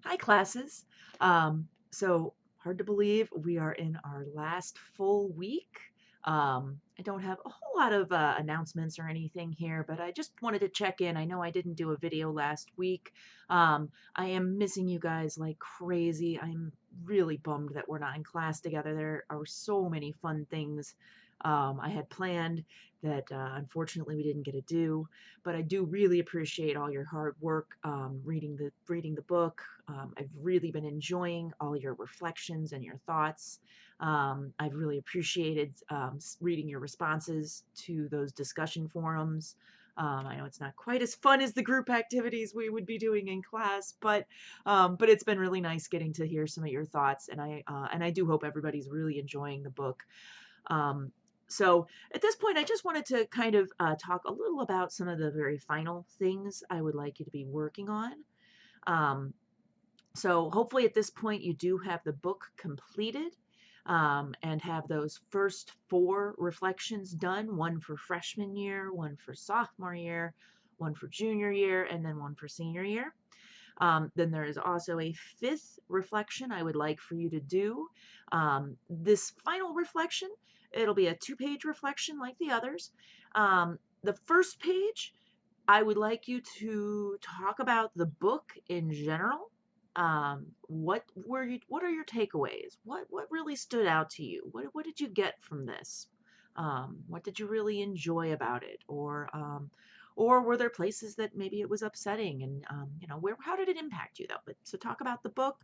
Hi, classes. So hard to believe we are in our last full week. I don't have a whole lot of announcements or anything here, but I just wanted to check in. I know I didn't do a video last week. I am missing you guys like crazy. I'm really bummed that we're not in class together. There are so many fun things I had planned that unfortunately we didn't get to do. But I do really appreciate all your hard work reading the book. I've really been enjoying all your reflections and your thoughts. I've really appreciated reading your responses to those discussion forums. I know it's not quite as fun as the group activities we would be doing in class, but it's been really nice getting to hear some of your thoughts, and I do hope everybody's really enjoying the book. Um, so at this point, I just wanted to kind of talk a little about some of the very final things I would like you to be working on. Um, so hopefully at this point you do have the book completed and have those first four reflections done, one for freshman year, one for sophomore year, one for junior year, and then one for senior year. Then there is also a fifth reflection I would like for you to do. This final reflection, it'll be a two-page reflection like the others. The first page, I would like you to talk about the book in general. What are your takeaways? What really stood out to you? What did you get from this? What did you really enjoy about it? Or were there places that maybe it was upsetting and how did it impact you though? But so talk about the book.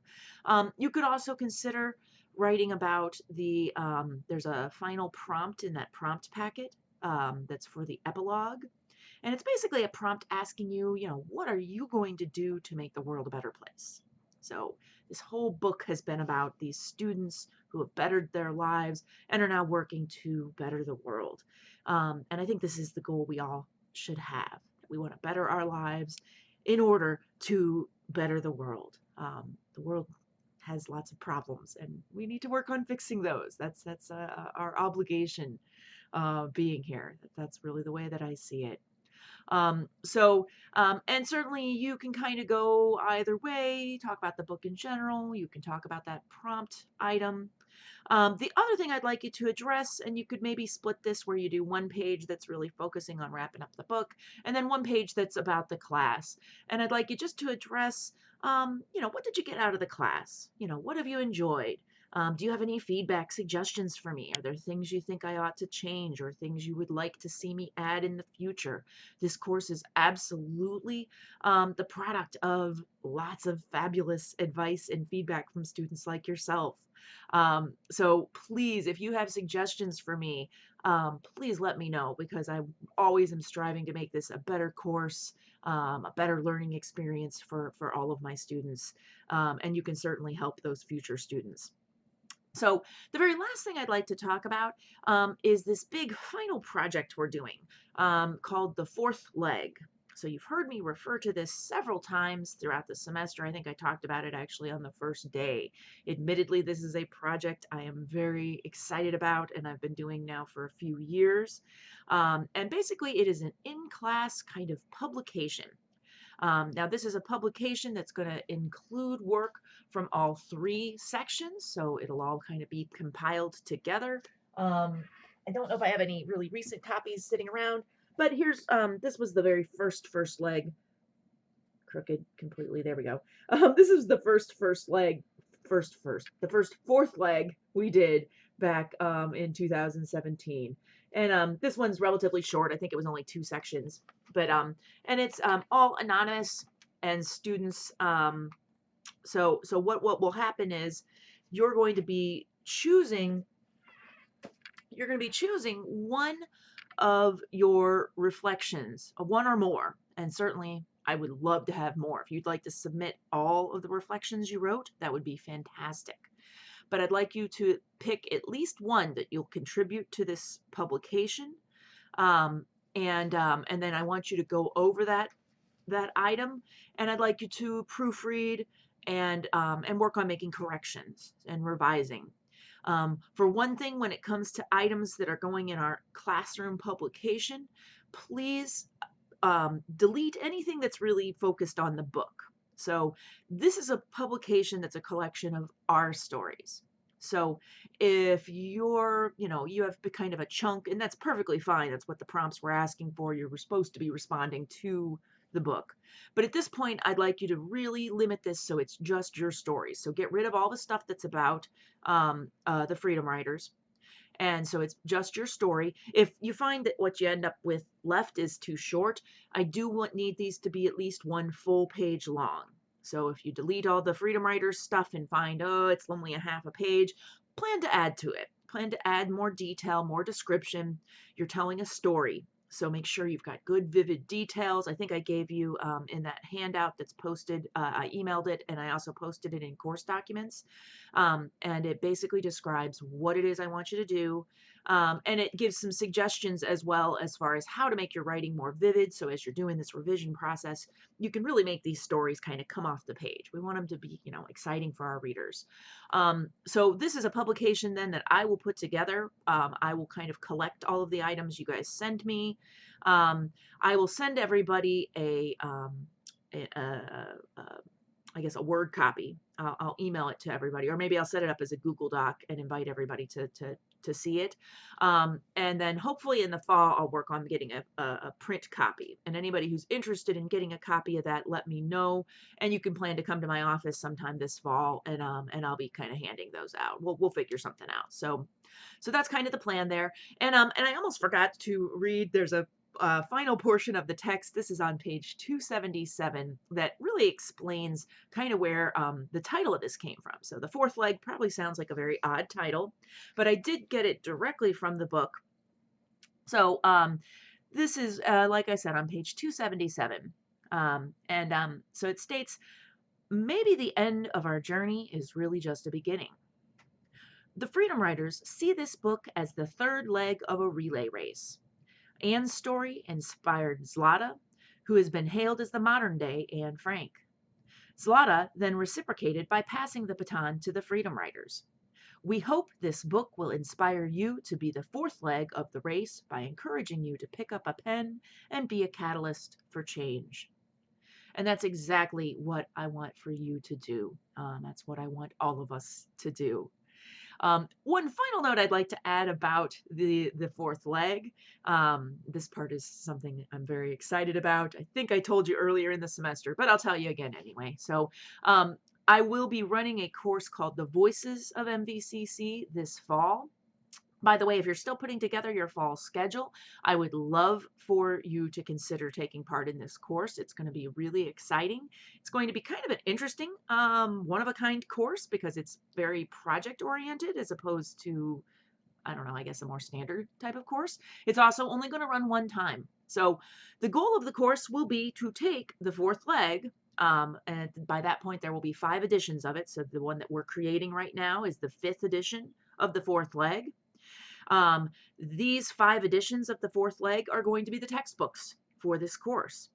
You could also consider writing about there's a final prompt in that prompt packet that's for the epilogue. And it's basically a prompt asking you, what are you going to do to make the world a better place? So this whole book has been about these students who have bettered their lives and are now working to better the world. And I think this is the goal we all should have. We want to better our lives in order to better the world. The world has lots of problems, and we need to work on fixing those. That's our obligation being here. That's really the way that I see it. And certainly you can kind of go either way, talk about the book in general. You can talk about that prompt item. The other thing I'd like you to address, and you could maybe split this where you do one page that's really focusing on wrapping up the book, and then one page that's about the class. And I'd like you just to address, what did you get out of the class? What have you enjoyed? Do you have any feedback, suggestions for me? Are there things you think I ought to change or things you would like to see me add in the future? This course is absolutely the product of lots of fabulous advice and feedback from students like yourself. So please, if you have suggestions for me, please let me know because I always am striving to make this a better course, a better learning experience for all of my students. And you can certainly help those future students. So the very last thing I'd like to talk about is this big final project we're doing called the fourth leg. So you've heard me refer to this several times throughout the semester. I think I talked about it actually on the first day. Admittedly, this is a project I am very excited about and I've been doing now for a few years. And basically, it is an in-class kind of publication. Now, this is a publication that's going to include work from all three sections, so it'll all kind of be compiled together. I don't know if I have any really recent copies sitting around, but here's this was the very first leg. Crooked completely. There we go. This is the first leg, the first fourth leg we did back in 2017. And this one's relatively short. I think it was only two sections, but and it's all anonymous and students. So what will happen is you're going to be choosing one of your reflections, one or more, and certainly I would love to have more. If you'd like to submit all of the reflections you wrote, that would be fantastic. But I'd like you to pick at least one that you'll contribute to this publication. And then I want you to go over that item, and I'd like you to proofread and work on making corrections and revising. For one thing, when it comes to items that are going in our classroom publication, please delete anything that's really focused on the book. So this is a publication that's a collection of our stories. So if you have kind of a chunk, and that's perfectly fine. That's what the prompts were asking for. You're supposed to be responding to the book. But at this point, I'd like you to really limit this so it's just your stories. So get rid of all the stuff that's about the Freedom Riders. And so it's just your story. If you find that what you end up with left is too short, I need these to be at least one full page long. So if you delete all the Freedom Writers stuff and find, oh, it's only a half a page, plan to add to it. Plan to add more detail, more description. You're telling a story. So make sure you've got good, vivid details. I think I gave you in that handout that's posted, I emailed it, and I also posted it in course documents. And it basically describes what it is I want you to do. And it gives some suggestions as well as far as how to make your writing more vivid. So as you're doing this revision process, you can really make these stories kind of come off the page. We want them to be, exciting for our readers. So this is a publication then that I will put together. I will kind of collect all of the items you guys send me. I will send everybody I guess a Word copy. I'll email it to everybody, or maybe I'll set it up as a Google Doc and invite everybody to see it. And then hopefully in the fall, I'll work on getting a print copy. And anybody who's interested in getting a copy of that, let me know. And you can plan to come to my office sometime this fall, and I'll be kind of handing those out. We'll figure something out. So that's kind of the plan there. And I almost forgot to read. There's a final portion of the text. This is on page 277 that really explains kind of where the title of this came from. So the fourth leg probably sounds like a very odd title, but I did get it directly from the book. So this is, like I said, on page 277. So it states, maybe the end of our journey is really just a beginning. The Freedom Riders see this book as the third leg of a relay race. Anne's story inspired Zlata, who has been hailed as the modern-day Anne Frank. Zlata then reciprocated by passing the baton to the Freedom Riders. We hope this book will inspire you to be the fourth leg of the race by encouraging you to pick up a pen and be a catalyst for change. And that's exactly what I want for you to do. That's what I want all of us to do. One final note I'd like to add about the fourth leg. This part is something I'm very excited about. I think I told you earlier in the semester, but I'll tell you again anyway. So I will be running a course called The Voices of MVCC this fall. By the way, if you're still putting together your fall schedule, I would love for you to consider taking part in this course. It's going to be really exciting. It's going to be kind of an interesting, one-of-a-kind course because it's very project-oriented as opposed to, I don't know, I guess a more standard type of course. It's also only going to run one time. So the goal of the course will be to take the fourth leg, and by that point there will be 5 editions of it. So the one that we're creating right now is the 5th edition of the fourth leg. These 5 editions of the fourth leg are going to be the textbooks for this course.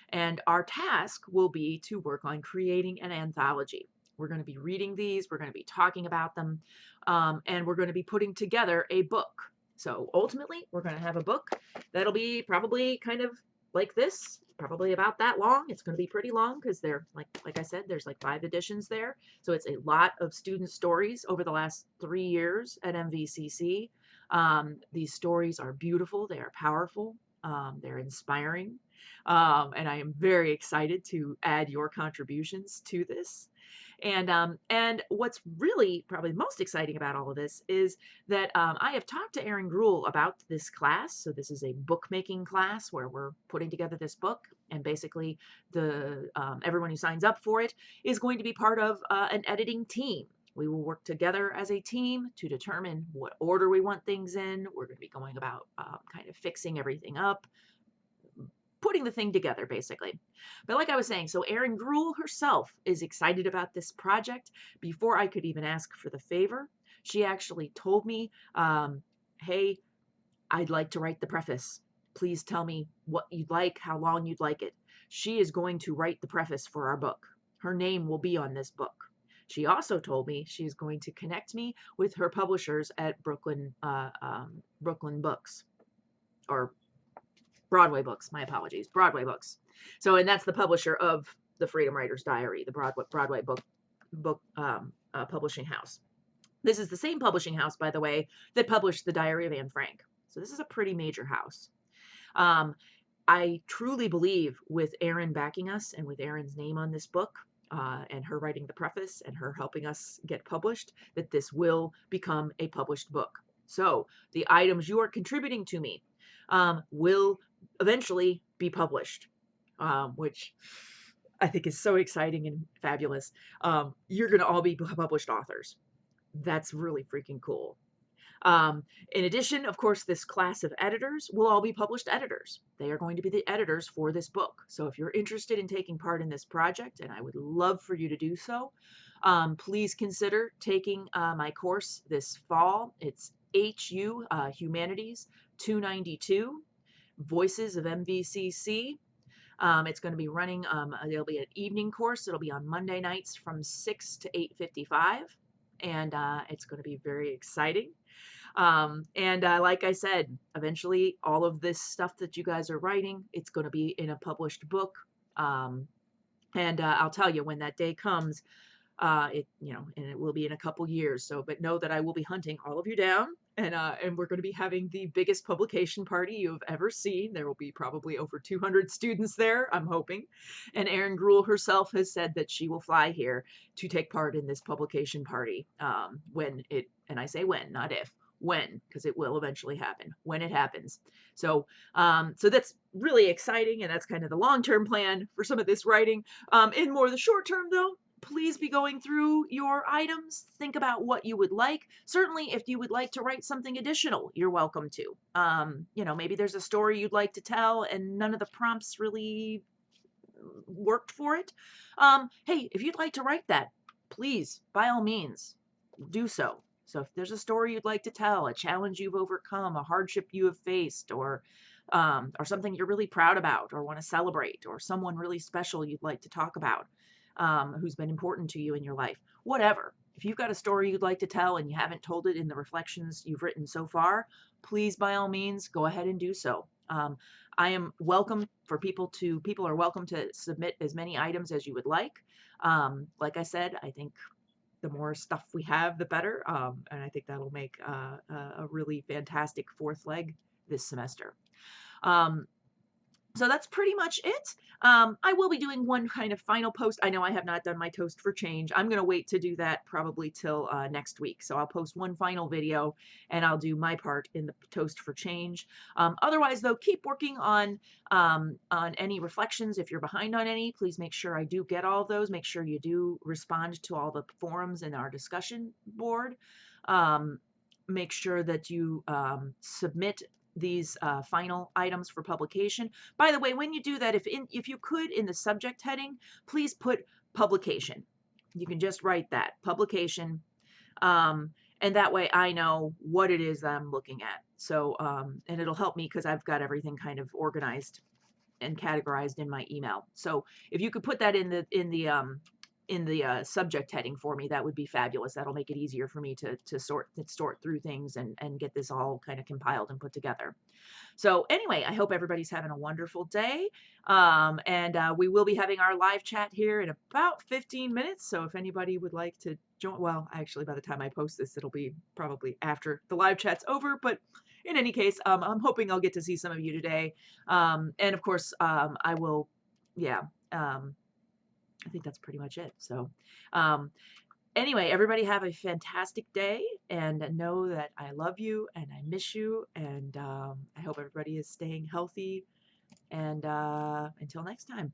And our task will be to work on creating an anthology. We're going to be reading these, we're going to be talking about them, and we're going to be putting together a book. So ultimately, we're going to have a book that'll be probably kind of like this, probably about that long. It's going to be pretty long because they're, like I said, there's like 5 editions there. So it's a lot of student stories over the last 3 years at MVCC. These stories are beautiful, they are powerful, they're inspiring, and I am very excited to add your contributions to this. And what's really probably most exciting about all of this is that I have talked to Erin Gruhl about this class. So this is a bookmaking class where we're putting together this book, and basically everyone who signs up for it is going to be part of an editing team. We will work together as a team to determine what order we want things in. We're going to be going about kind of fixing everything up, putting the thing together, basically. But like I was saying, so Erin Gruhl herself is excited about this project. Before I could even ask for the favor, she actually told me, hey, I'd like to write the preface. Please tell me what you'd like, how long you'd like it. She is going to write the preface for our book. Her name will be on this book. She also told me she's going to connect me with her publishers at Brooklyn Books, or Broadway Books, my apologies, Broadway Books. So, and that's the publisher of the Freedom Writers Diary, the Broadway book publishing house. This is the same publishing house, by the way, that published The Diary of Anne Frank. So this is a pretty major house. I truly believe, with Erin backing us and with Erin's name on this book, and her writing the preface and her helping us get published, that this will become a published book. So the items you are contributing to me will eventually be published, which I think is so exciting and fabulous. You're going to all be published authors. That's really freaking cool. In addition, of course, this class of editors will all be published editors. They are going to be the editors for this book. So if you're interested in taking part in this project, and I would love for you to do so, please consider taking my course this fall. It's HU Humanities 292, Voices of MVCC. It's going to be running, it'll be an evening course. It'll be on Monday nights from 6 to 8:55, and it's going to be very exciting. Like I said, eventually all of this stuff that you guys are writing, it's going to be in a published book. I'll tell you, when that day comes, and it will be in a couple years. So, but know that I will be hunting all of you down, and we're going to be having the biggest publication party you've ever seen. There will be probably over 200 students there, I'm hoping. And Erin Gruhl herself has said that she will fly here to take part in this publication party, and I say when, not if, when, because it will eventually happen when it happens. So that's really exciting, and that's kind of the long-term plan for some of this writing. In more the short term, though, please be going through your items. Think about what you would like. Certainly, if you would like to write something additional, you're welcome to. Maybe there's a story you'd like to tell and none of the prompts really worked for it. Hey, if you'd like to write that, please, by all means, do so. So if there's a story you'd like to tell, a challenge you've overcome, a hardship you have faced, or something you're really proud about or want to celebrate, or someone really special you'd like to talk about, who's been important to you in your life, whatever. If you've got a story you'd like to tell and you haven't told it in the reflections you've written so far, please, by all means, go ahead and do so. I am welcome for people are welcome to submit as many items as you would like. Like I said, I think the more stuff we have, the better. And I think that'll make a really fantastic fourth leg this semester. So that's pretty much it. I will be doing one kind of final post. I know I have not done my Toast for Change. I'm going to wait to do that probably till next week. So I'll post one final video and I'll do my part in the Toast for Change. Otherwise, though, keep working on any reflections. If you're behind on any, please make sure I do get all of those. Make sure you do respond to all the forums in our discussion board. Make sure that you submit these final items for publication. By the way, when you do that, if you could, in the subject heading, please put publication. You can just write that, publication, and that way I know what it is that I'm looking at. So, and it'll help me because I've got everything kind of organized and categorized in my email. So if you could put that in the subject heading for me, that would be fabulous. That'll make it easier for me to sort through things and get this all kind of compiled and put together. So anyway, I hope everybody's having a wonderful day. We will be having our live chat here in about 15 minutes. So if anybody would like to join, well, actually, by the time I post this, it'll be probably after the live chat's over. But in any case, I'm hoping I'll get to see some of you today. And of course, I will, yeah. I think that's pretty much it. So anyway, everybody have a fantastic day, and know that I love you and I miss you, and I hope everybody is staying healthy, and until next time.